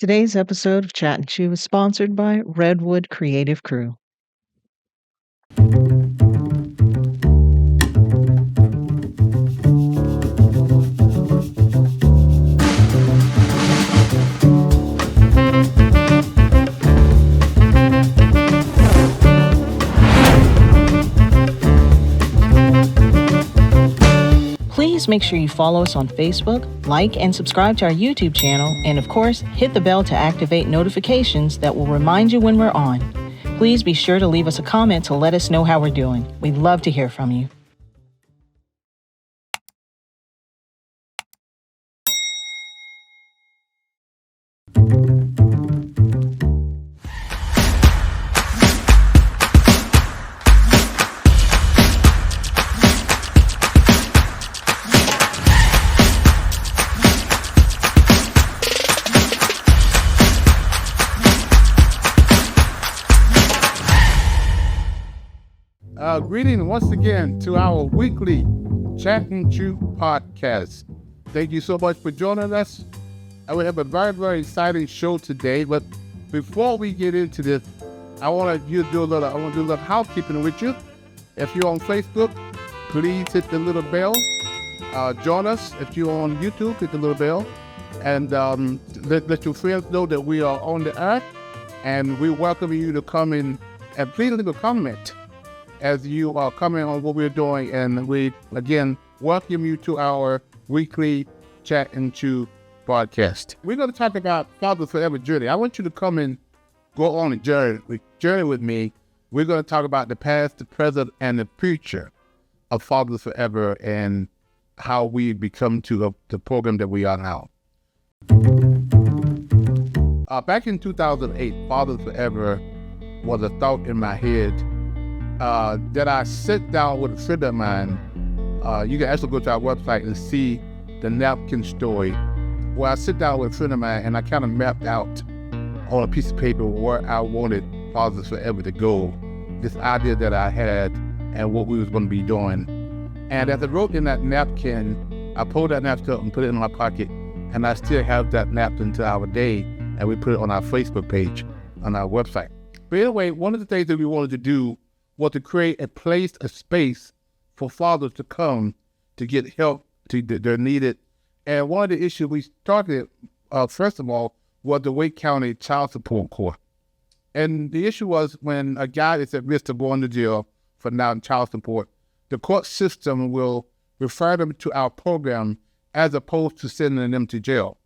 Today's episode of Chat and Chew is sponsored by Redwood Creative Crew. Please make sure you follow us on Facebook, like and subscribe to our YouTube channel, and of course, hit the bell to activate notifications that will remind you when we're on. Please be sure to leave us a comment to let us know how we're doing. We'd love to hear from you. Greetings once again to our weekly Chat and Chew podcast. Thank you so much for joining us. And we have a very, very exciting show today. But before we get into this, I want to do a little housekeeping with you. If you're on Facebook, please hit the little bell. Join us. If you're on YouTube, hit the little bell. And let your friends know that we are on the air. And we welcome you to come in and please leave a comment as you are coming on what we're doing. And we, again, welcome you to our weekly Chat and Chew podcast. We're going to talk about Father Forever journey. I want you to come and go on a journey with me. We're going to talk about the past, the present, and the future of Father Forever and how we become to the program that we are now. Back in 2008, Father Forever was a thought in my head that I sit down with a friend of mine. You can actually go to our website and see the napkin story, where I sit down with a friend of mine and I kind of mapped out on a piece of paper where I wanted Fathers Forever to go, this idea that I had and what we was going to be doing. And as I wrote in that napkin, I pulled that napkin up and put it in my pocket, and I still have that napkin to our day, and we put it on our Facebook page, on our website. But anyway, one of the things that we wanted to do was to create a place, a space for fathers to come to get help they're needed. And one of the issues we started, first of all, was the Wake County Child Support Court. And the issue was when a guy is at risk of going to jail for non-child support, the court system will refer them to our program as opposed to sending them to jail.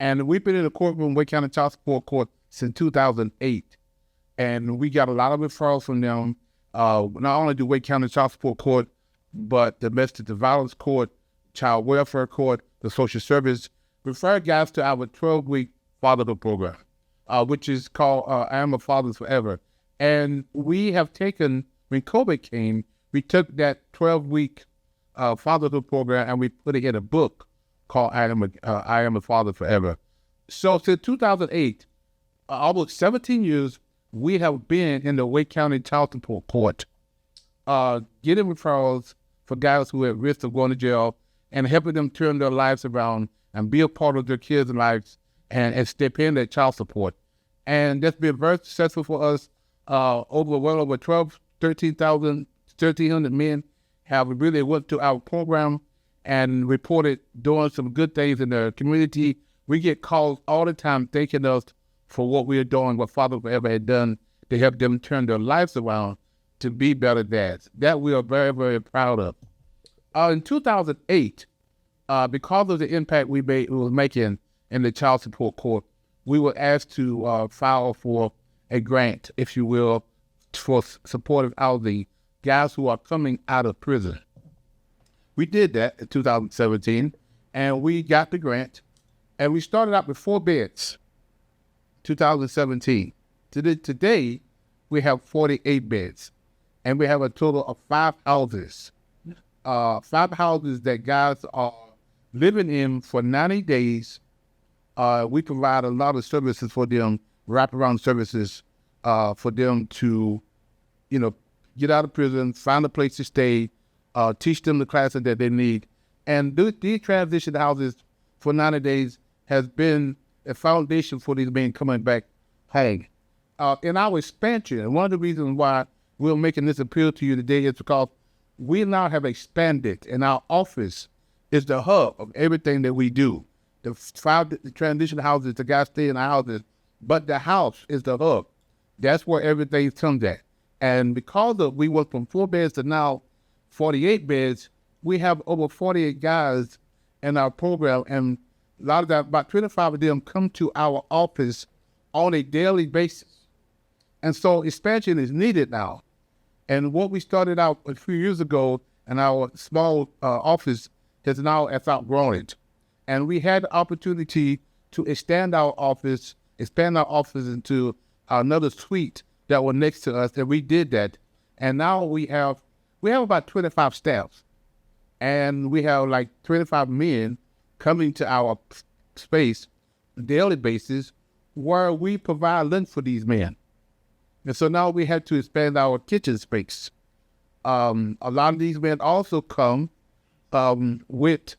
And we've been in the courtroom, Wake County Child Support Court, since 2008. And we got a lot of referrals from them. Not only do Wake County Child Support Court, but the Domestic Violence Court, Child Welfare Court, the Social Service, refer guys to our 12-week fatherhood program, which is called I Am a Father Forever. And we have taken, when COVID came, we took that 12-week fatherhood program and we put it in a book called I Am a Father Forever. So since 2008, almost 17 years, we have been in the Wake County Child Support Court, getting referrals for guys who are at risk of going to jail and helping them turn their lives around and be a part of their kids' lives and step in their child support. And that's been very successful for us. Well over 1,300 men have really went to our program and reported doing some good things in their community. We get calls all the time thanking us for what we are doing, what Father Forever had done to help them turn their lives around to be better dads. That we are very, very proud of. In 2008, because of the impact we were making in the child support court, we were asked to file for a grant, if you will, for supportive housing, guys who are coming out of prison. We did that in 2017, and we got the grant, and we started out with 4 beds. 2017. Today, we have 48 beds, and we have a total of 5 houses. 5 houses that guys are living in for 90 days. We provide a lot of services for them, wraparound services for them to, get out of prison, find a place to stay, teach them the classes that they need. And these transition houses for 90 days has been a foundation for these men coming back home. In our expansion, and one of the reasons why we're making this appeal to you today is because we now have expanded, and our office is the hub of everything that we do. The transition houses, the guys stay in the houses, but the house is the hub. That's where everything comes at. And because we went from 4 beds to now 48 beds, we have over 48 guys in our program, and a lot of that, about 25 of them come to our office on a daily basis. And so expansion is needed now. And what we started out a few years ago in our small office has now outgrown it. And we had the opportunity to expand our office into another suite that was next to us, and we did that. And now we have about 25 staff, and we have like 25 men coming to our space on a daily basis where we provide lunch for these men. And so now we had to expand our kitchen space. A lot of these men also come with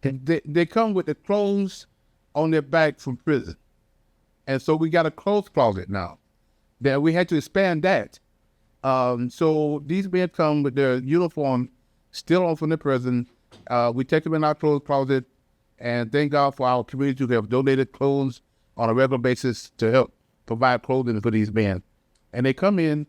the clothes on their back from prison. And so we got a clothes closet now that we had to expand that. So these men come with their uniform still on from the prison. We take them in our clothes closet, and thank God for our community who have donated clothes on a regular basis to help provide clothing for these men. And they come in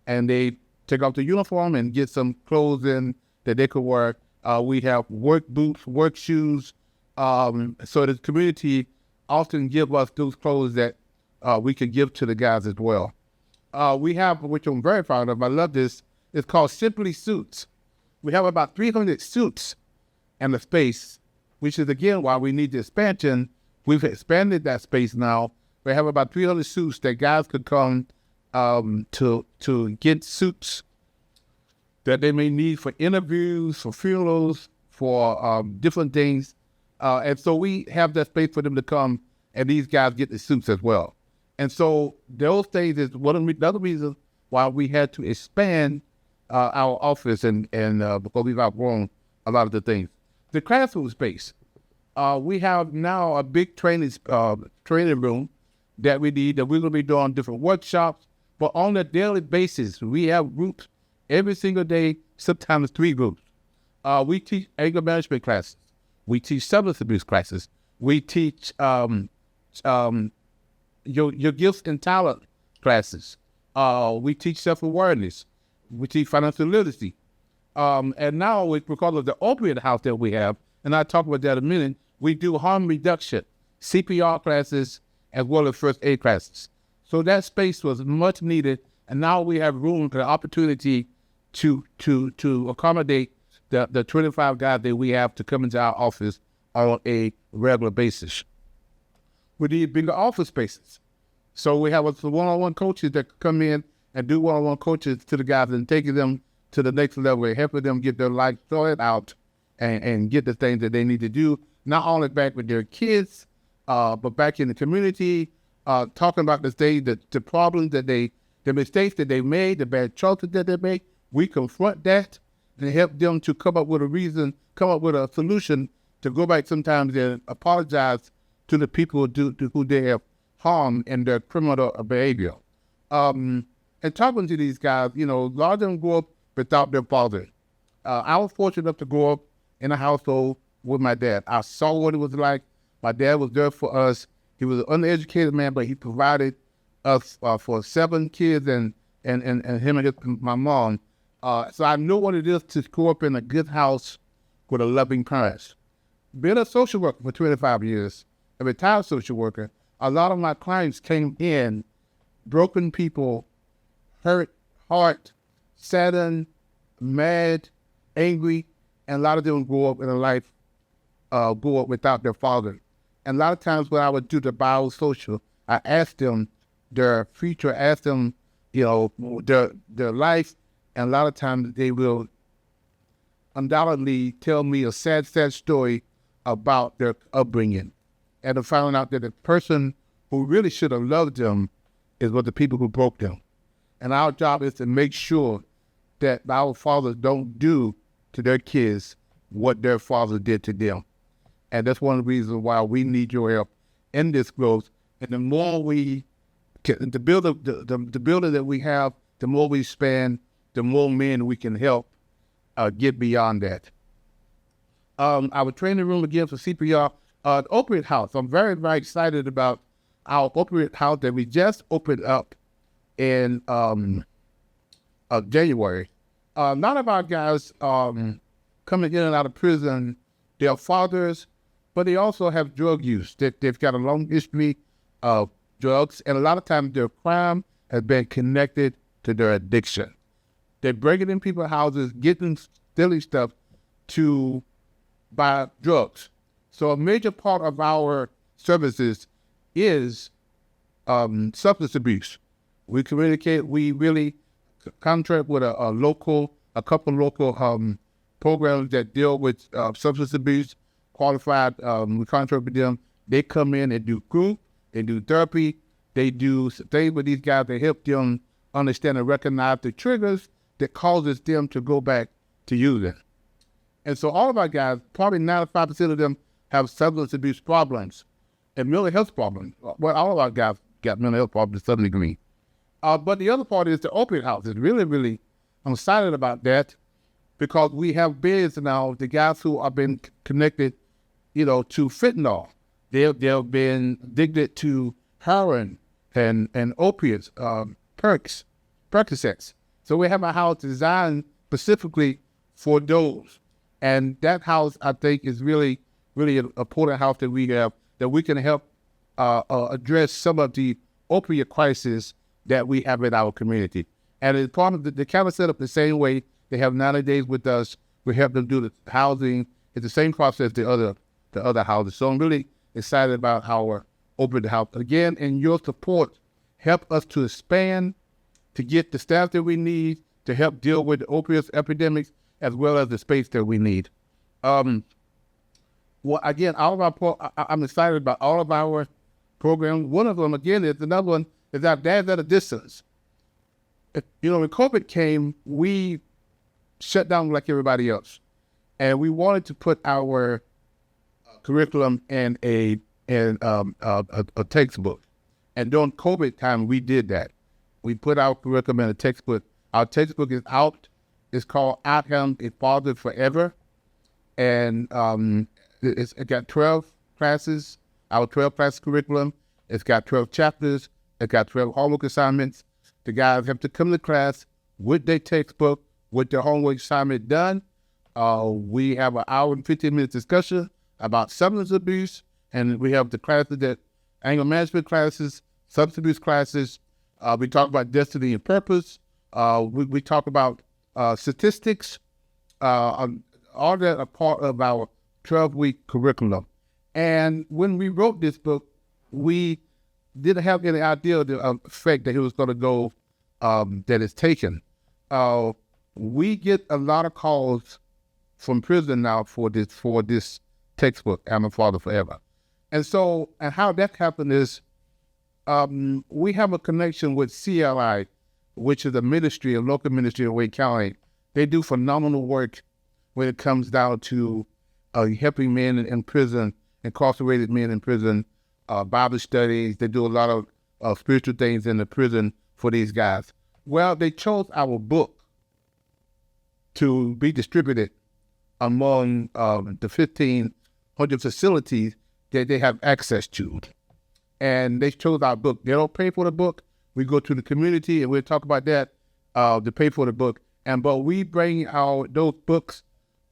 and they take off the uniform and get some clothes in that they could wear. We have work boots, work shoes. So the community often give us those clothes that we can give to the guys as well. We have, which I'm very proud of, I love this, it's called Simply Suits. We have about 300 suits in the space, which is again why we need the expansion. We've expanded that space now. We have about 300 suits that guys could come to get suits that they may need for interviews, for funerals, for different things. And so we have that space for them to come, and these guys get the suits as well. And so those things is one of the other reasons why we had to expand our office and because we've outgrown a lot of the things. The classroom space, we have now a big training room that we need, that we're going to be doing different workshops, but on a daily basis, we have groups every single day, sometimes 3 groups. We teach anger management classes. We teach substance abuse classes. We teach your gifts and talent classes. We teach self-awareness. We teach financial literacy. And now, because of the opiate house that we have, and I'll talk about that in a minute, we do harm reduction, CPR classes, as well as first aid classes. So that space was much needed, and now we have room for the opportunity to accommodate the 25 guys that we have to come into our office on a regular basis. We need bigger office spaces. So we have some one-on-one coaches that come in and do one-on-one coaches to the guys and taking them to the next level and helping them get their life sorted out and get the things that they need to do, not only back with their kids, but back in the community, talking about the problems the mistakes that they made, the bad choices that they make. We confront that and help them to come up with a solution to go back sometimes and apologize to the people who they have harmed in their criminal behavior. And talking to these guys, a lot of them grew up without their father. I was fortunate enough to grow up in a household with my dad. I saw what it was like. My dad was there for us. He was an uneducated man, but he provided us for 7 kids and him and my mom. So I know what it is to grow up in a good house with a loving parents. Being a social worker for 25 years, a retired social worker, a lot of my clients came in broken people, hurt, heart, saddened, mad, angry, and a lot of them grew up in a life, grew up without their father. And a lot of times when I would do the biosocial, I asked them their future, asked them, their life, and a lot of times they will undoubtedly tell me a sad, sad story about their upbringing. And I found out that the person who really should have loved them is what the people who broke them. And our job is to make sure that our fathers don't do to their kids what their fathers did to them. And that's one of the reasons why we need your help in this growth. And the more the building that we have, the more we spend, the more men we can help get beyond that. Our training room again for CPR, opioid house. I'm very, very excited about our opioid house that we just opened up in January. A lot of our guys coming in and out of prison, they're fathers, but they also have drug use. They've got a long history of drugs, and a lot of times their crime has been connected to their addiction. They're breaking in people's houses, stealing stuff to buy drugs. So a major part of our services is substance abuse. We communicate, we really contract with a couple local programs that deal with substance abuse, qualified, we contract with them. They come in and do group, they do therapy, they do things with these guys that help them understand and recognize the triggers that causes them to go back to using. And so all of our guys, probably 95% of them have substance abuse problems and mental health problems. Well, all of our guys got mental health problems to some degree. But the other part is the opioid house. It's really, I'm excited about that because we have beds now, the guys who have been connected, to fentanyl. They've been addicted to heroin and opiates, Percocets. So we have a house designed specifically for those. And that house, I think, is really an important house that we have, that we can help address some of the opioid crisis that we have in our community. And it's part of the kind of set up the same way. They have 90 days with us. We help them do the housing. It's the same process the other houses. So I'm really excited about our opioid house. Again, and your support help us to expand, to get the staff that we need to help deal with the opioid epidemics, as well as the space that we need. Well, again, I'm excited about all of our programs. One of them, again, is another one is our Dads at a Distance. When COVID came, we shut down like everybody else, and we wanted to put our curriculum in a textbook. And during COVID time, we did that. We put our curriculum in a textbook. Our textbook is out. It's called I Am a Father Forever. And it got 12 classes, our 12-class curriculum. It's got 12 chapters. It's got 12 homework assignments. The guys have to come to class with their textbook, with their homework assignment done. We have an hour and 15 minutes discussion about substance abuse. And we have the classes that anger management classes, substance abuse classes. We talk about destiny and purpose. We talk about statistics. All that are part of our 12-week curriculum. And when we wrote this book, we didn't have any idea of the effect that it was going to go, that it's taken. We get a lot of calls from prison now for this textbook, I'm a Father Forever. And how that happened is we have a connection with CLI, which is a local ministry in Wake County. They do phenomenal work when it comes down to helping men in prison, incarcerated men in prison, Bible studies. They do a lot of spiritual things in the prison for these guys. Well, they chose our book to be distributed among the 1,500 facilities that they have access to. And they chose our book. They don't pay for the book. We go to the community, and we'll talk about that, to pay for the book. But we bring those books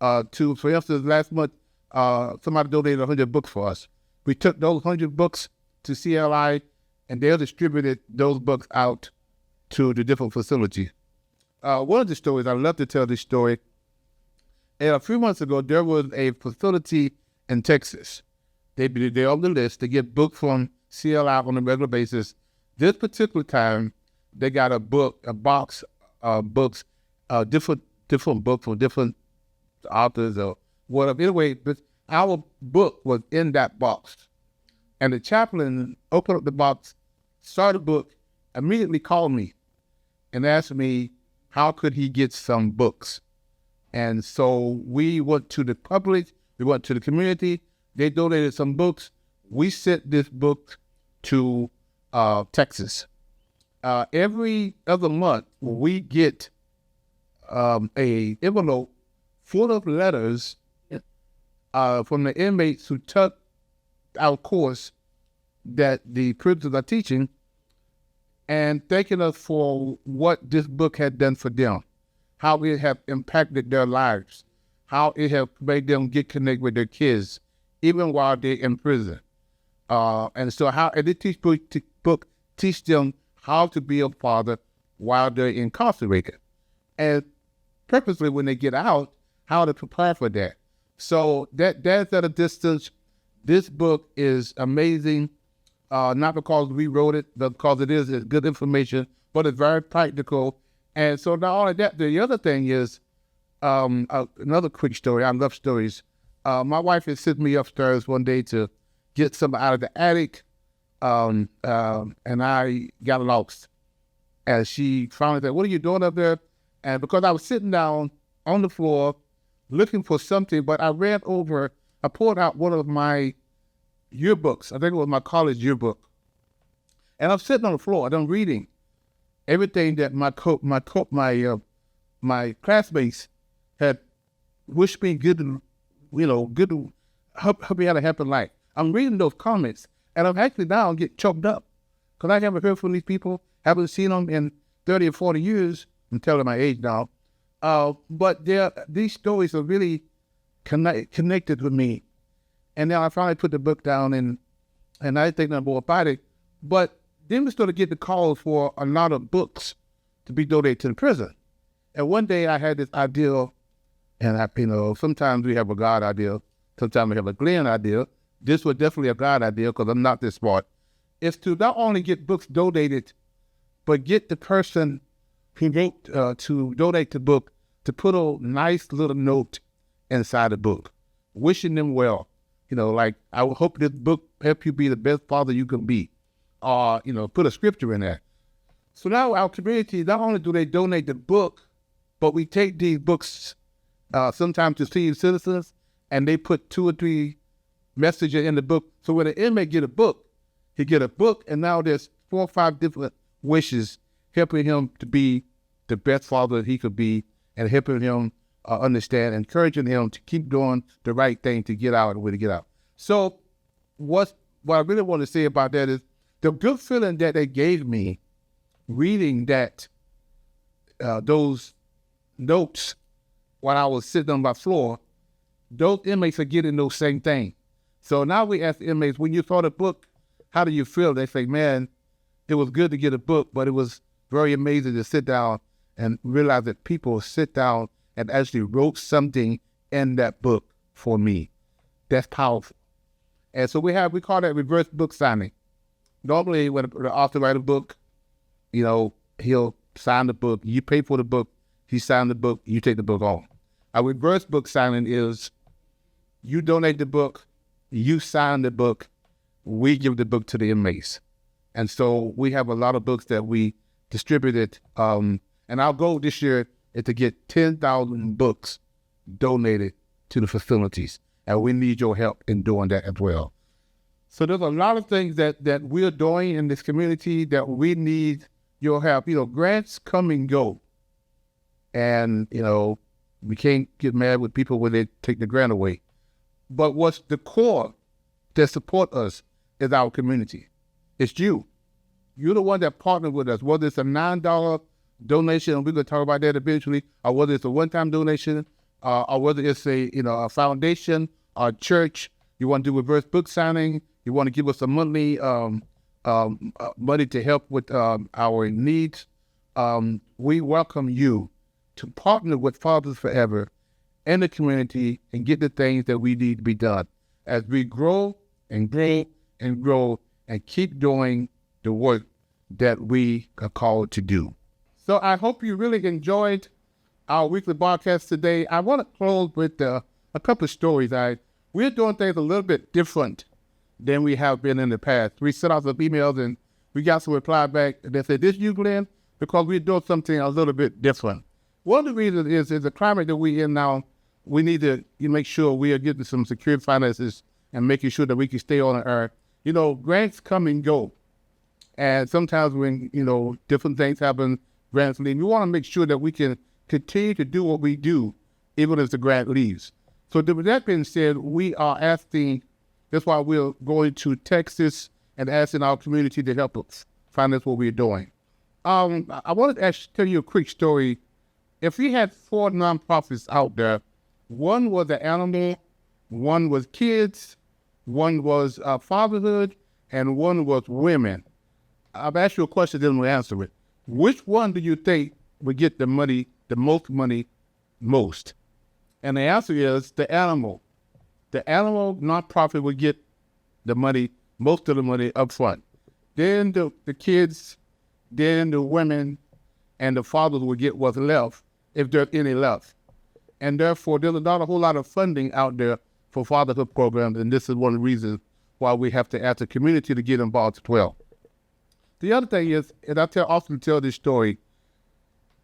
for instance, last month, somebody donated 100 books for us. We took those 100 books to CLI, and they distributed those books out to the different facilities. One of the stories, I love to tell this story. And a few months ago, there was a facility in Texas. They're on the list. They get books from CLI on a regular basis. This particular time, they got a box of books, different books from different authors or whatever. Anyway, but our book was in that box. And the chaplain opened up the box, saw the book, immediately called me and asked me how could he get some books. And so we went to the public, we went to the community, they donated some books. we sent this book to Texas. Every other month, we get a envelope full of letters from the inmates who took our course that the prisoners are teaching, and thanking us for what this book had done for them, how it have impacted their lives, how it have made them get connected with their kids, even while they're in prison. And this book teach them how to be a father while they're incarcerated, and purposely when they get out, how to prepare for that. So that's at a distance. This book is amazing. Not because we wrote it, but because it's good information, but it's very practical. And so not only that, the other thing is, another quick story. I love stories. My wife had sent me upstairs one day to get something out of the attic, and I got lost. And she finally said, "What are you doing up there?" And because I was sitting down on the floor looking for something, but I pulled out one of my yearbooks. I think it was my college yearbook. And I'm sitting on the floor and I'm reading everything that my classmates had wished me good, hope me had a happy life. I'm reading those comments, and I'm actually now get choked up because I haven't heard from these people, haven't seen them in 30 or 40 years. I'm telling my age now. But these stories are really connected with me. And now I finally put the book down, and I didn't think nothing more about it. But then we started getting calls for a lot of books to be donated to the prison. And one day I had this idea, and sometimes we have a God idea, sometimes we have a Glen idea. This was definitely a God idea because I'm not this smart. It's to not only get books donated, but get the person who wrote to donate the book to put a nice little note inside the book, wishing them well. Like, I hope this book help you be the best father you can be. Or, put a scripture in there. So now our community, not only do they donate the book, but we take these books sometimes to senior citizens, and they put 2 or 3 messages in the book. So when an inmate get a book, he get a book, and now there's 4 or 5 different wishes helping him to be the best father he could be, and helping him understand, encouraging him to keep doing the right thing to get out and way to get out. So what I really want to say about that is the good feeling that they gave me reading those notes while I was sitting on my floor. Those inmates are getting those same thing. So now we ask the inmates, when you saw the book, how do you feel? They say, man, it was good to get a book, but it was very amazing to sit down and realize that people sit down and actually wrote something in that book for me. That's powerful. And so we call that reverse book signing. Normally when the author writes a book, he'll sign the book, you pay for the book, he signed the book, you take the book home. A reverse book signing is you donate the book, you sign the book, we give the book to the inmates. And so we have a lot of books that we distributed, and our goal this year is to get 10,000 books donated to the facilities. And we need your help in doing that as well. So there's a lot of things that we're doing in this community that we need your help. Grants come and go. And, we can't get mad with people when they take the grant away. But what's the core that support us is our community. It's you. You're the one that partnered with us, whether it's a $9 donation, and we're going to talk about that eventually, or whether it's a one-time donation, or whether it's a foundation or church. You want to do reverse book signing. You want to give us some money to help with our needs. We welcome you to partner with Fathers Forever in the community and get the things that we need to be done as we grow and grow and grow and keep doing the work that we are called to do. So I hope you really enjoyed our weekly podcast today. I want to close with a couple of stories. We're doing things a little bit different than we have been in the past. We sent out some emails and we got some reply back that said, "This you, Glenn?" Because we're doing something a little bit different. One of the reasons is the climate that we're in now. We need to make sure we are getting some secure finances and making sure that we can stay on the earth. Grants come and go. And sometimes when, different things happen, grants leave. We want to make sure that we can continue to do what we do, even if the grant leaves. So with that being said, we are asking, that's why we're going to Texas and asking our community to help us finance what we're doing. I wanted to tell you a quick story. If we had 4 nonprofits out there, one was the animal, one was kids, one was fatherhood, and one was women. I've asked you a question, then we'll answer it. Which one do you think would get the money, the most money, most? And the answer is the animal. The animal nonprofit would get the money, most of the money up front. Then the kids, then the women, and the fathers would get what's left, if there's any left. And therefore, there's not a whole lot of funding out there for fatherhood programs, and this is one of the reasons why we have to ask the community to get involved as well. The other thing is, and I often tell this story,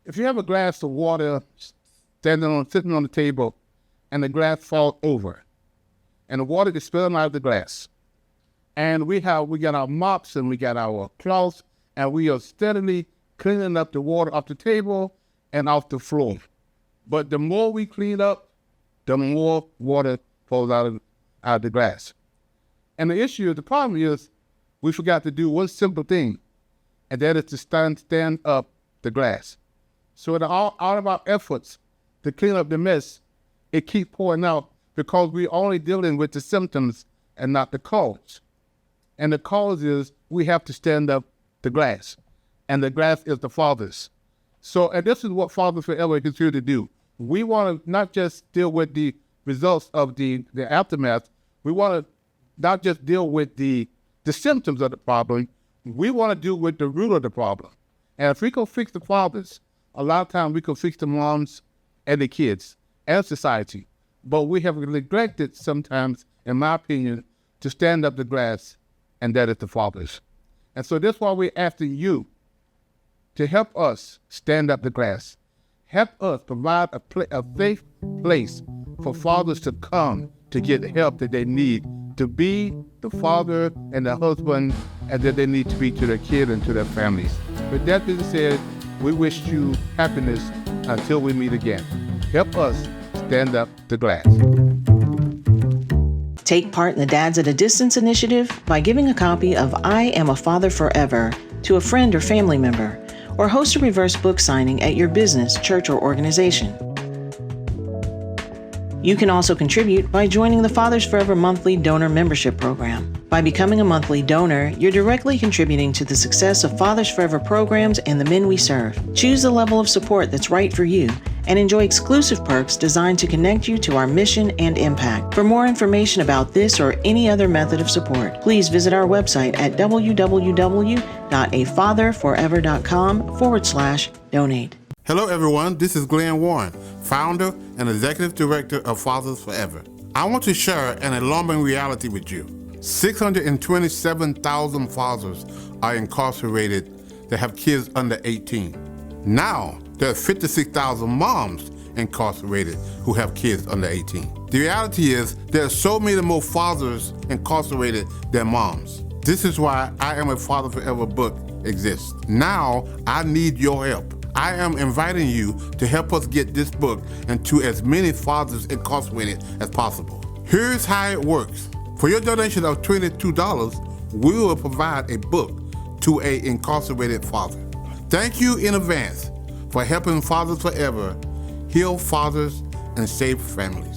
if you have a glass of water sitting on the table, and the glass falls over, and the water is spilling out of the glass, and we got our mops and we got our cloths, and we are steadily cleaning up the water off the table and off the floor. But the more we clean up, the more water falls out of the glass. And the problem is, we forgot to do one simple thing, and that is to stand up the glass. So in all of our efforts to clean up the mess, it keeps pouring out because we're only dealing with the symptoms and not the cause. And the cause is we have to stand up the glass, and the glass is the fathers. So, and this is what Fathers Forever is here to do. We want to not just deal with the results of the aftermath. We want to not just deal with the symptoms of the problem. We want to deal with the root of the problem. And if we can fix the fathers, a lot of times we can fix the moms and the kids and society. But we have neglected sometimes, in my opinion, to stand up the glass, and that is the fathers. And so that's why we're asking you to help us stand up the glass. Help us provide a safe place for fathers to come to get the help that they need to be the father and the husband and that they need to be to their kids and to their families. With that being said, we wish you happiness until we meet again. Help us stand up the glass. Take part in the Dads at a Distance initiative by giving a copy of I Am a Father Forever to a friend or family member, or host a reverse book signing at your business, church, or organization. You can also contribute by joining the Fathers Forever monthly donor membership program. By becoming a monthly donor, you're directly contributing to the success of Fathers Forever programs and the men we serve. Choose the level of support that's right for you and enjoy exclusive perks designed to connect you to our mission and impact. For more information about this or any other method of support, please visit our website at www.afatherforever.com/donate. Hello everyone, this is Glen Warren, founder and executive director of Fathers Forever. I want to share an alarming reality with you. 627,000 fathers are incarcerated that have kids under 18. Now, there are 56,000 moms incarcerated who have kids under 18. The reality is there are so many more fathers incarcerated than moms. This is why I Am a Father Forever book exists. Now, I need your help. I am inviting you to help us get this book into as many fathers incarcerated as possible. Here's how it works. For your donation of $22, we will provide a book to an incarcerated father. Thank you in advance for helping Fathers Forever heal fathers and save families.